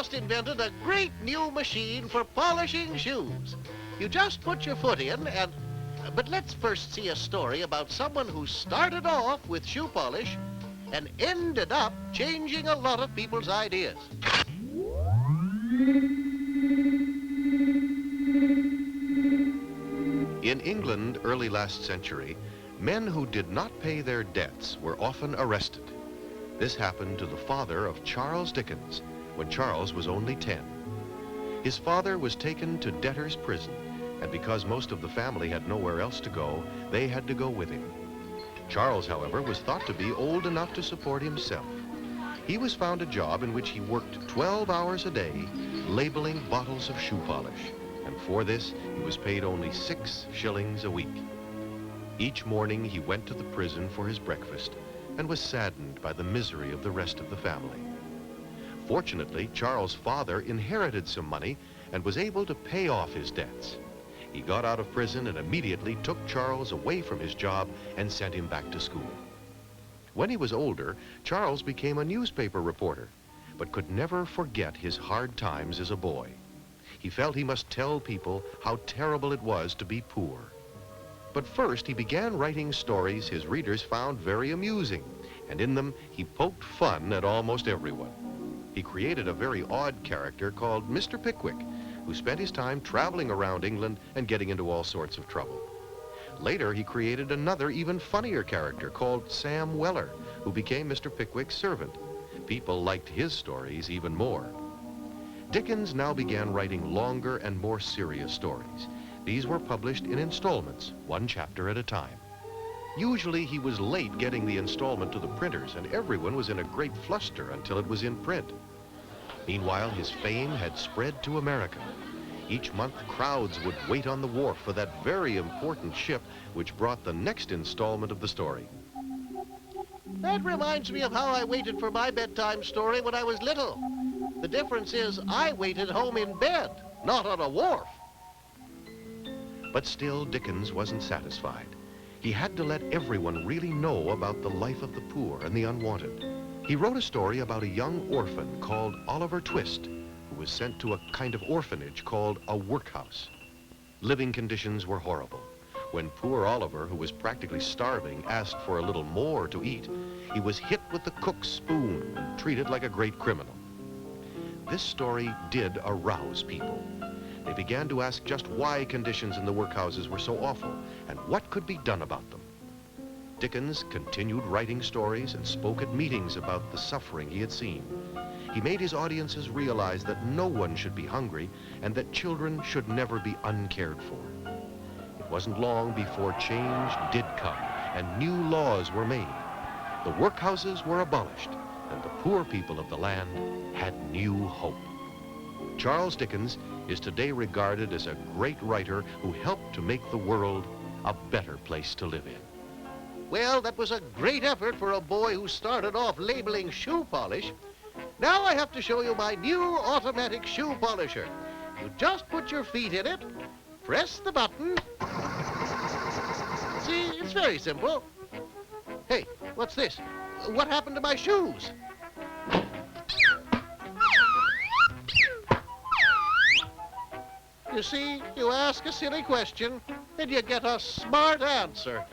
just invented a great new machine for polishing shoes. You just put your foot in and... But let's first see a story about someone who started off with shoe polish and ended up changing a lot of people's ideas. In England early last century, men who did not pay their debts were often arrested. This happened to the father of Charles Dickens when Charles was only 10. His father was taken to debtor's prison, and because most of the family had nowhere else to go, they had to go with him. Charles, however, was thought to be old enough to support himself. He was found a job in which he worked 12 hours a day, labeling bottles of shoe polish, and for this he was paid only 6 shillings a week. Each morning he went to the prison for his breakfast and was saddened by the misery of the rest of the family. Fortunately, Charles' father inherited some money and was able to pay off his debts. He got out of prison and immediately took Charles away from his job and sent him back to school. When he was older, Charles became a newspaper reporter, but could never forget his hard times as a boy. He felt he must tell people how terrible it was to be poor. But first, he began writing stories his readers found very amusing, and in them, he poked fun at almost everyone. He created a very odd character called Mr. Pickwick, who spent his time traveling around England and getting into all sorts of trouble. Later, he created another, even funnier character called Sam Weller, who became Mr. Pickwick's servant. People liked his stories even more. Dickens now began writing longer and more serious stories. These were published in installments, one chapter at a time. Usually he was late getting the installment to the printers, and everyone was in a great fluster until it was in print. Meanwhile, his fame had spread to America. Each month, crowds would wait on the wharf for that very important ship which brought the next installment of the story. That reminds me of how I waited for my bedtime story when I was little. The difference is I waited home in bed, not on a wharf. But still, Dickens wasn't satisfied. He had to let everyone really know about the life of the poor and the unwanted. He wrote a story about a young orphan called Oliver Twist, who was sent to a kind of orphanage called a workhouse. Living conditions were horrible. When poor Oliver, who was practically starving, asked for a little more to eat, he was hit with the cook's spoon and treated like a great criminal. This story did arouse people. They began to ask just why conditions in the workhouses were so awful and what could be done about them. Dickens continued writing stories and spoke at meetings about the suffering he had seen. He made his audiences realize that no one should be hungry and that children should never be uncared for. It wasn't long before change did come and new laws were made. The workhouses were abolished and the poor people of the land had new hope. Charles Dickens is today regarded as a great writer who helped to make the world a better place to live in. Well, that was a great effort for a boy who started off labeling shoe polish. Now I have to show you my new automatic shoe polisher. You just put your feet in it, press the button. See, it's very simple. Hey, what's this? What happened to my shoes? You see, you ask a silly question, and you get a smart answer.